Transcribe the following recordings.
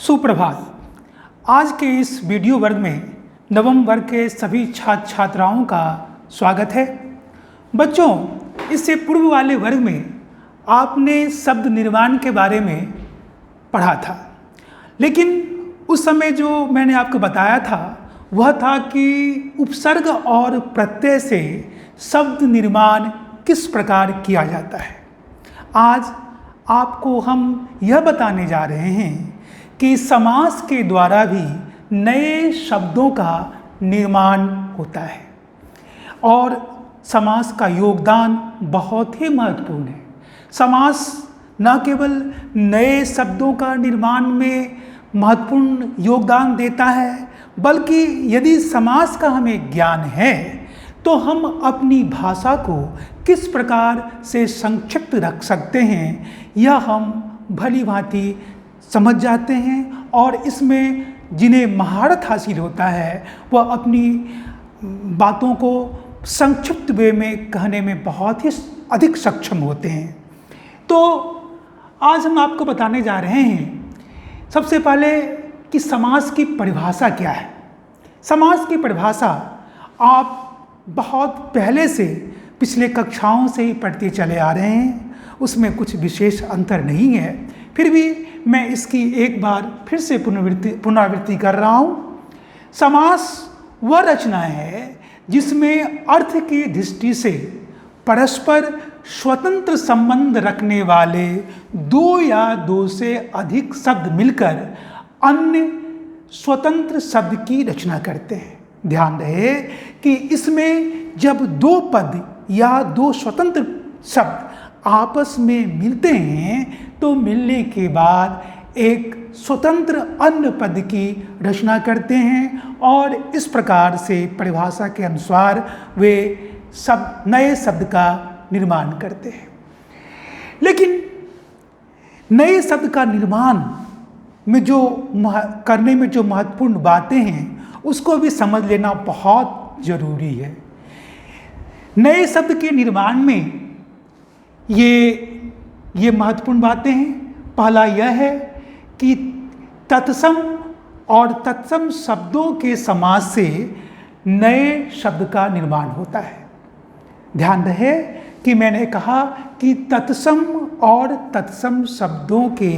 सुप्रभात। आज के इस वीडियो वर्ग में नवम वर्ग के सभी छात्र छात्राओं का स्वागत है। बच्चों, इससे पूर्व वाले वर्ग में आपने शब्द निर्माण के बारे में पढ़ा था, लेकिन उस समय जो मैंने आपको बताया था वह था कि उपसर्ग और प्रत्यय से शब्द निर्माण किस प्रकार किया जाता है। आज आपको हम यह बताने जा रहे हैं कि समास के द्वारा भी नए शब्दों का निर्माण होता है और समास का योगदान बहुत ही महत्वपूर्ण है। समास न केवल नए शब्दों का निर्माण में महत्वपूर्ण योगदान देता है, बल्कि यदि समास का हमें ज्ञान है तो हम अपनी भाषा को किस प्रकार से संक्षिप्त रख सकते हैं यह हम भली भांति समझ जाते हैं, और इसमें जिन्हें महारत हासिल होता है वह अपनी बातों को संक्षिप्त वे में कहने में बहुत ही अधिक सक्षम होते हैं। तो आज हम आपको बताने जा रहे हैं सबसे पहले कि समास की परिभाषा क्या है। समास की परिभाषा आप बहुत पहले से पिछले कक्षाओं से ही पढ़ते चले आ रहे हैं, उसमें कुछ विशेष अंतर नहीं है, फिर भी मैं इसकी एक बार फिर से पुनरावृत्ति कर रहा हूँ। समास वह रचना है जिसमें अर्थ की दृष्टि से परस्पर स्वतंत्र संबंध रखने वाले दो या दो से अधिक शब्द मिलकर अन्य स्वतंत्र शब्द की रचना करते हैं। ध्यान रहे कि इसमें जब दो पद या दो स्वतंत्र शब्द आपस में मिलते हैं तो मिलने के बाद एक स्वतंत्र अन्य पद की रचना करते हैं, और इस प्रकार से परिभाषा के अनुसार वे सब नए शब्द का निर्माण करते हैं। लेकिन नए शब्द का निर्माण में जो करने में जो महत्वपूर्ण बातें हैं उसको भी समझ लेना बहुत ज़रूरी है। नए शब्द के निर्माण में ये महत्वपूर्ण बातें हैं। पहला यह है कि तत्सम और तत्सम शब्दों के समास से नए शब्द का निर्माण होता है। ध्यान रहे कि मैंने कहा कि तत्सम और तत्सम शब्दों के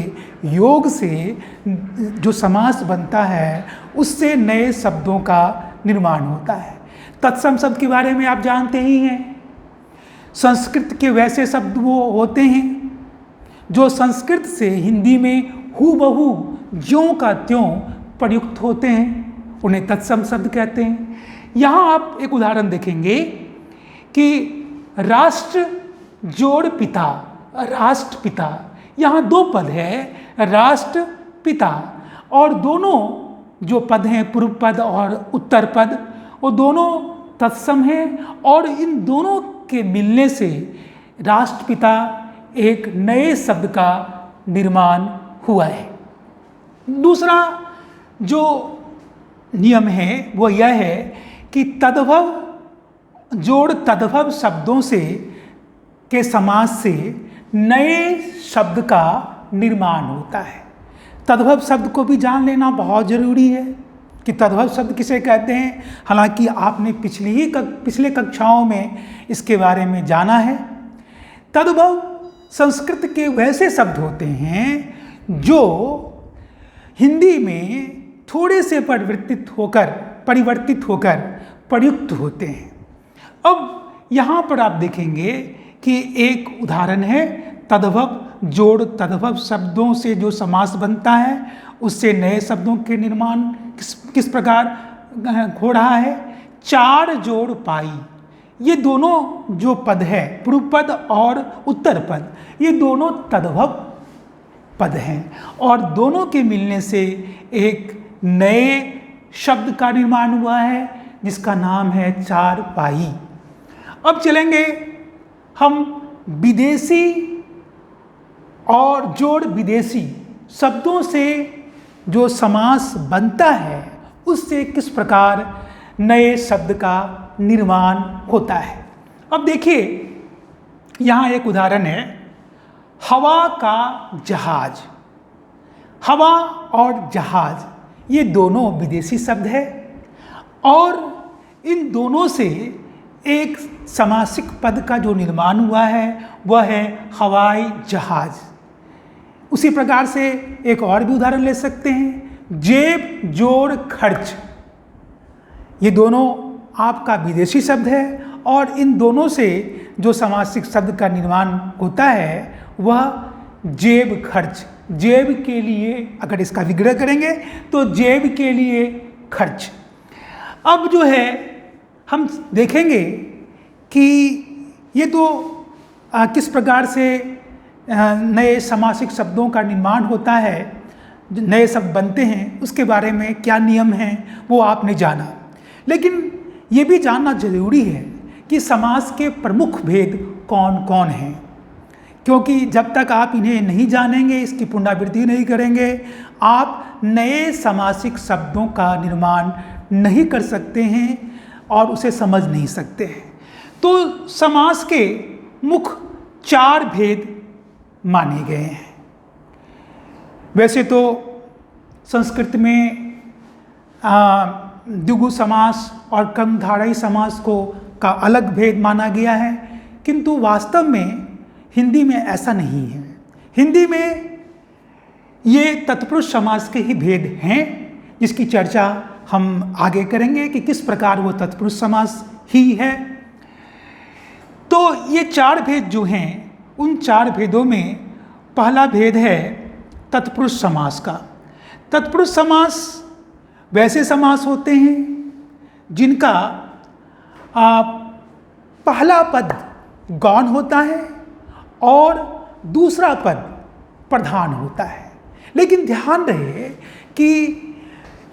योग से जो समास बनता है उससे नए शब्दों का निर्माण होता है। तत्सम शब्द के बारे में आप जानते ही हैं। संस्कृत के वैसे शब्द वो होते हैं जो संस्कृत से हिंदी में हूबहू ज्यों का त्यों प्रयुक्त होते हैं, उन्हें तत्सम शब्द कहते हैं। यहाँ आप एक उदाहरण देखेंगे कि राष्ट्र जोड़ पिता, राष्ट्रपिता, यहाँ दो पद है राष्ट्र पिता, और दोनों जो पद हैं पूर्व पद और उत्तर पद वो दोनों तत्सम हैं, और इन दोनों के मिलने से राष्ट्रपिता एक नए शब्द का निर्माण हुआ है। दूसरा जो नियम है वो यह है कि तद्भव जोड़ तद्भव शब्दों से के समास से नए शब्द का निर्माण होता है। तद्भव शब्द को भी जान लेना बहुत ज़रूरी है कि तद्भव शब्द किसे कहते हैं। हालांकि आपने पिछले कक्षाओं में इसके बारे में जाना है। तद्भव संस्कृत के वैसे शब्द होते हैं जो हिंदी में थोड़े से परिवर्तित होकर प्रयुक्त होते हैं। अब यहाँ पर आप देखेंगे कि एक उदाहरण है तद्भव जोड़ तद्भव शब्दों से जो समास बनता है उससे नए शब्दों के निर्माण किस प्रकार हो रहा है। चार जोड़ पाई, ये दोनों जो पद है पूर्व पद और उत्तर पद, ये दोनों तद्भव पद हैं, और दोनों के मिलने से एक नए शब्द का निर्माण हुआ है जिसका नाम है चार पाई। अब चलेंगे हम विदेशी और जोड़ विदेशी शब्दों से जो समास बनता है उससे किस प्रकार नए शब्द का निर्माण होता है। अब देखिए यहाँ एक उदाहरण है हवा का जहाज। हवा और जहाज ये दोनों विदेशी शब्द है और इन दोनों से एक समासिक पद का जो निर्माण हुआ है वह है हवाई जहाज। उसी प्रकार से एक और भी उदाहरण ले सकते हैं, जेब जोड़ खर्च, ये दोनों आपका विदेशी शब्द है और इन दोनों से जो समासिक शब्द का निर्माण होता है वह जेब खर्च, जेब के लिए अगर इसका विग्रह करेंगे तो जेब के लिए खर्च। अब जो है हम देखेंगे कि ये तो किस प्रकार से नए समासिक शब्दों का निर्माण होता है, नए शब्द बनते हैं, उसके बारे में क्या नियम हैं वो आपने जाना। लेकिन ये भी जानना जरूरी है कि समास के प्रमुख भेद कौन कौन हैं, क्योंकि जब तक आप इन्हें नहीं जानेंगे, इसकी पुनरावृत्ति नहीं करेंगे, आप नए समासिक शब्दों का निर्माण नहीं कर सकते हैं और उसे समझ नहीं सकते हैं। तो समास के मुख्य 4 भेद माने गए हैं। वैसे तो संस्कृत में द्विगु समास और कर्मधारयी समास का अलग भेद माना गया है, किंतु वास्तव में हिंदी में ऐसा नहीं है। हिंदी में ये तत्पुरुष समास के ही भेद हैं, जिसकी चर्चा हम आगे करेंगे कि किस प्रकार वो तत्पुरुष समास ही है। तो ये 4 भेद जो हैं, उन 4 भेदों में पहला भेद है तत्पुरुष समास का। तत्पुरुष समास वैसे समास होते हैं जिनका पहला पद गौण होता है और दूसरा पद प्रधान होता है। लेकिन ध्यान रहे कि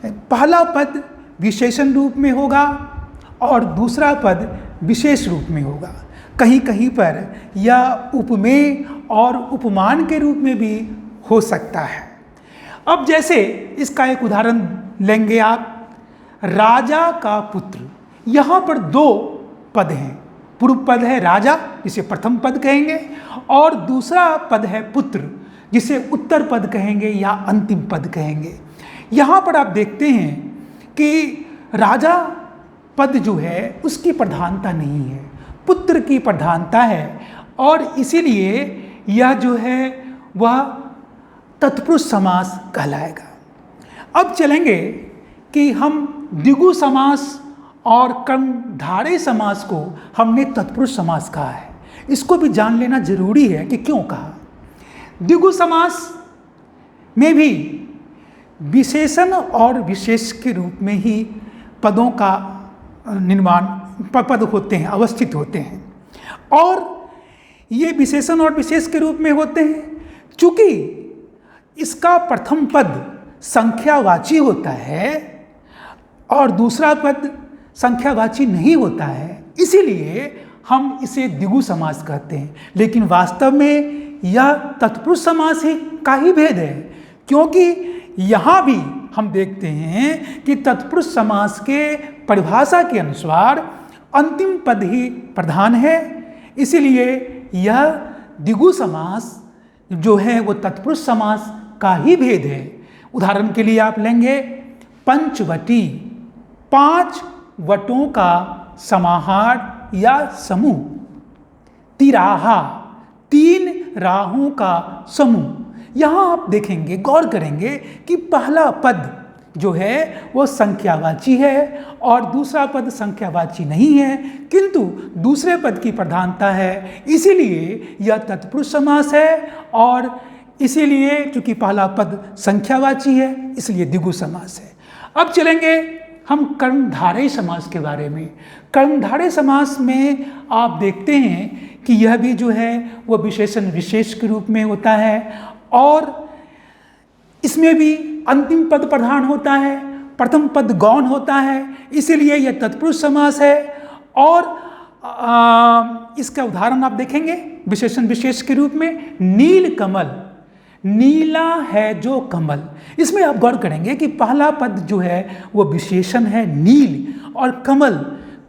पहला पद विशेषण रूप में होगा और दूसरा पद विशेष रूप में होगा। कहीं कहीं पर यह उपमेय और उपमान के रूप में भी हो सकता है। अब जैसे इसका एक उदाहरण लेंगे आप, राजा का पुत्र। यहाँ पर 2 पद हैं, पूर्व पद है राजा जिसे प्रथम पद कहेंगे और दूसरा पद है पुत्र जिसे उत्तर पद कहेंगे या अंतिम पद कहेंगे। यहाँ पर आप देखते हैं कि राजा पद जो है उसकी प्रधानता नहीं है, पुत्र की प्रधानता है और इसीलिए यह जो है वह तत्पुरुष समास कहलाएगा। अब चलेंगे कि हम द्विगु समास और कर्मधारय समास को हमने तत्पुरुष समास कहा है, इसको भी जान लेना जरूरी है कि क्यों कहा। द्विगु समास में भी विशेषण और विशेष के रूप में ही पदों का निर्माण पद होते हैं, अवस्थित होते हैं और ये विशेषण और विशेष के रूप में होते हैं। चूंकि इसका प्रथम पद संख्यावाची होता है और दूसरा पद संख्यावाची नहीं होता है, इसीलिए हम इसे द्विगु समास कहते हैं। लेकिन वास्तव में यह तत्पुरुष समास ही का ही भेद है, क्योंकि यहाँ भी हम देखते हैं कि तत्पुरुष समास के परिभाषा के अनुसार अंतिम पद ही प्रधान है, इसीलिए यह द्विगु समास जो है वो तत्पुरुष समास का ही भेद है। उदाहरण के लिए आप लेंगे पंचवटी, 5 वटों का समाहार या समूह। तिराहा, 3 राहों का समूह। यहाँ आप देखेंगे, गौर करेंगे कि पहला पद जो है वो संख्यावाची है और दूसरा पद संख्यावाची नहीं है, किंतु दूसरे पद की प्रधानता है, इसीलिए यह तत्पुरुष समास है और इसीलिए चूंकि पहला पद संख्यावाची है इसलिए द्विगु समास है। अब चलेंगे हम कर्मधारय समास के बारे में। कर्मधारय समास में आप देखते हैं कि यह भी जो है वो विशेषण विशेष के रूप में होता है और इसमें भी अंतिम पद प्रधान होता है, प्रथम पद गौण होता है, इसीलिए यह तत्पुरुष समास है। और इसका उदाहरण आप देखेंगे विशेषण विशेष के रूप में, नील कमल, नीला है जो कमल। इसमें आप गौर करेंगे कि पहला पद जो है वो विशेषण है नील और कमल,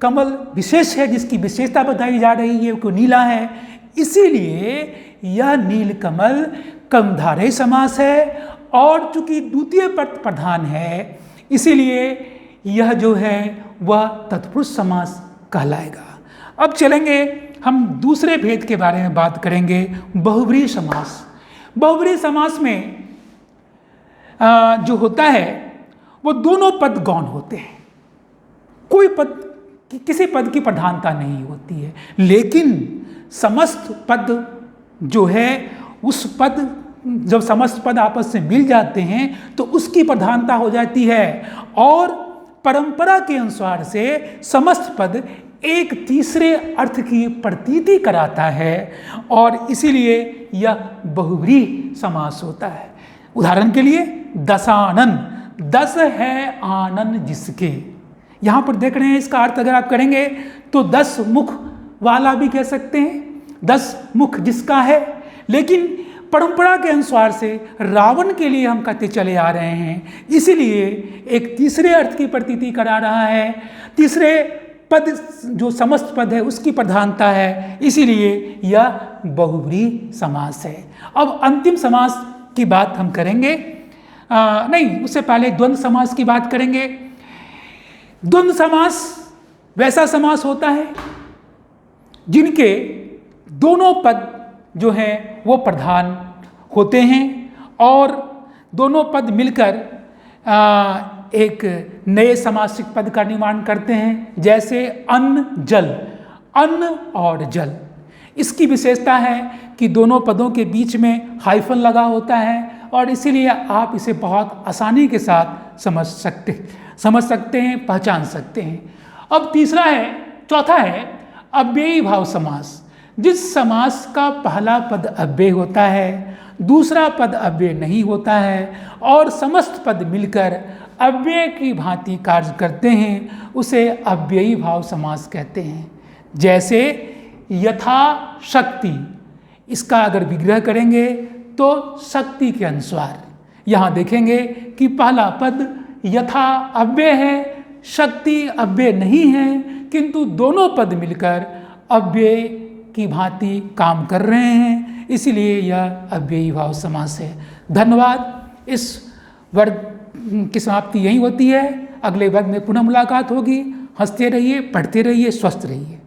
कमल विशेष है जिसकी विशेषता बताई जा रही है वो नीला है, इसीलिए यह नील कमल कर्मधारय समास है और चूंकि द्वितीय पद प्रधान है इसीलिए यह जो है वह तत्पुरुष समास कहलाएगा। अब चलेंगे हम दूसरे भेद के बारे में बात करेंगे, बहुब्रीहि समास। बहुब्रीहि समास में जो होता है वो दोनों पद गौण होते हैं, कोई पद किसी पद की प्रधानता नहीं होती है, लेकिन समस्त पद जो है उस पद जब समस्त पद आपस में मिल जाते हैं तो उसकी प्रधानता हो जाती है और परंपरा के अनुसार से समस्त पद एक तीसरे अर्थ की प्रतीति कराता है और इसीलिए यह बहुब्रीहि समास होता है। उदाहरण के लिए दशानन, दस है आनन जिसके, यहाँ पर देख रहे हैं इसका अर्थ अगर आप करेंगे तो 10 मुख वाला भी कह सकते हैं, 10 मुख जिसका है, लेकिन परंपरा के अनुसार से रावण के लिए हम कहते चले आ रहे हैं, इसीलिए एक तीसरे अर्थ की प्रतीति करा रहा है, तीसरे पद जो समस्त पद है उसकी प्रधानता है, इसीलिए यह बहुब्रीहि समास है। अब अंतिम समास की बात हम करेंगे, नहीं उससे पहले द्वंद्व समास की बात करेंगे। द्वंद्व समास वैसा समास होता है जिनके दोनों पद जो हैं वो प्रधान होते हैं और दोनों पद मिलकर एक नए समासिक पद का निर्माण करते हैं, जैसे अन्न जल, अन्न और जल। इसकी विशेषता है कि दोनों पदों के बीच में हाइफन लगा होता है और इसीलिए आप इसे बहुत आसानी के साथ समझ सकते हैं, पहचान सकते हैं। अब चौथा है अव्ययी भाव समास। जिस समास का पहला पद अव्यय होता है, दूसरा पद अव्यय नहीं होता है और समस्त पद मिलकर अव्यय की भांति कार्य करते हैं, उसे अव्ययी भाव समास कहते हैं। जैसे यथा शक्ति, इसका अगर विग्रह करेंगे तो शक्ति के अनुसार। यहाँ देखेंगे कि पहला पद यथा अव्यय है, शक्ति अव्यय नहीं है, किंतु दोनों पद मिलकर अव्यय की भांति काम कर रहे हैं, इसीलिए यह अव्ययी भाव समास है। धन्यवाद। इस वर्ग की समाप्ति यही होती है। अगले वर्ग में पुनः मुलाकात होगी। हंसते रहिए, पढ़ते रहिए, स्वस्थ रहिए।